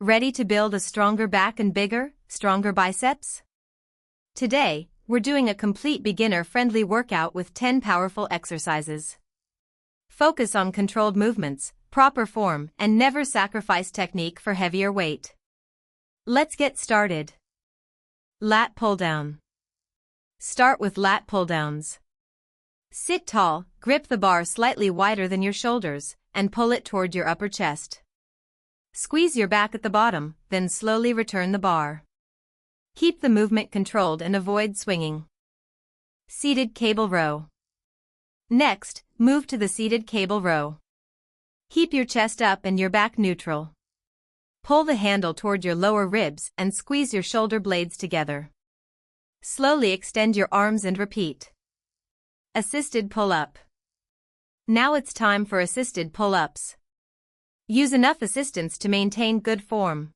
Ready to build a stronger back and bigger, stronger biceps? Today, we're doing a complete beginner-friendly workout with 10 powerful exercises. Focus on controlled movements, proper form, and never sacrifice technique for heavier weight. Let's get started. Lat Pulldown. Start with lat pulldowns. Sit tall, grip the bar slightly wider than your shoulders, and pull it toward your upper chest. Squeeze your back at the bottom, then slowly return the bar. Keep the movement controlled and avoid swinging. Seated cable row. Next, move to the seated cable row. Keep your chest up and your back neutral. Pull the handle toward your lower ribs and squeeze your shoulder blades together. Slowly extend your arms and repeat. Assisted pull-up. Now it's time for assisted pull-ups. Use enough assistance to maintain good form.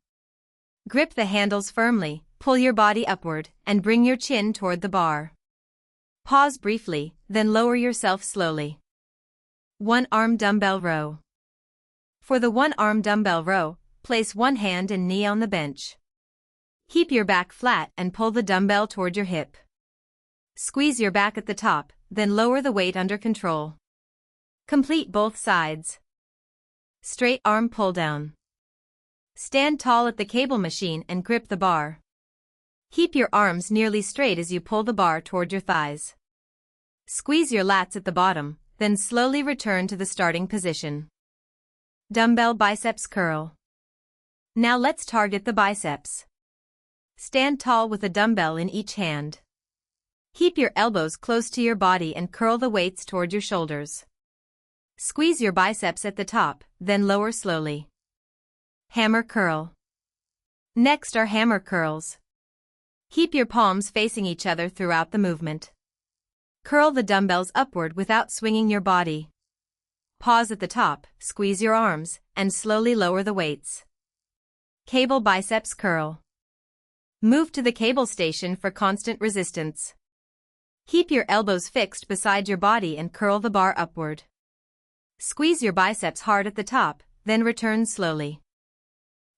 Grip the handles firmly, pull your body upward, and bring your chin toward the bar. Pause briefly, then lower yourself slowly. One-arm dumbbell row. For the one-arm dumbbell row, place one hand and knee on the bench. Keep your back flat and pull the dumbbell toward your hip. Squeeze your back at the top, then lower the weight under control. Complete both sides. Straight arm pull down. Stand tall at the cable machine and grip the bar. Keep your arms nearly straight as you pull the bar toward your thighs. Squeeze your lats at the bottom, then slowly return to the starting position. Dumbbell biceps curl. Now let's target the biceps. Stand tall with a dumbbell in each hand. Keep your elbows close to your body and curl the weights toward your shoulders. Squeeze your biceps at the top, then lower slowly. Hammer curl. Next are hammer curls. Keep your palms facing each other throughout the movement. Curl the dumbbells upward without swinging your body. Pause at the top, squeeze your arms, and slowly lower the weights. Cable biceps curl. Move to the cable station for constant resistance. Keep your elbows fixed beside your body and curl the bar upward. Squeeze your biceps hard at the top, then return slowly.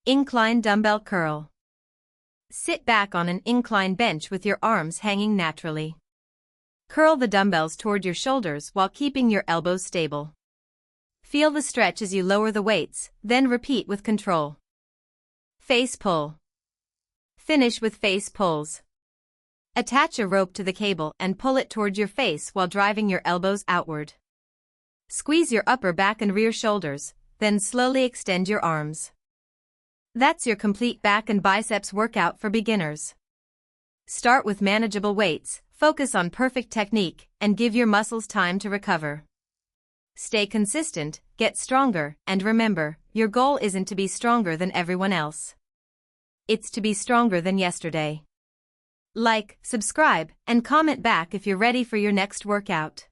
Incline dumbbell curl. Sit back on an incline bench with your arms hanging naturally. Curl the dumbbells toward your shoulders while keeping your elbows stable. Feel the stretch as you lower the weights, then repeat with control. Face pull. Finish with face pulls. Attach a rope to the cable and pull it toward your face while driving your elbows outward. Squeeze your upper back and rear shoulders, then slowly extend your arms. That's your complete back and biceps workout for beginners. Start with manageable weights, focus on perfect technique, and give your muscles time to recover. Stay consistent, get stronger, and remember, your goal isn't to be stronger than everyone else. It's to be stronger than yesterday. Like, subscribe, and comment back if you're ready for your next workout.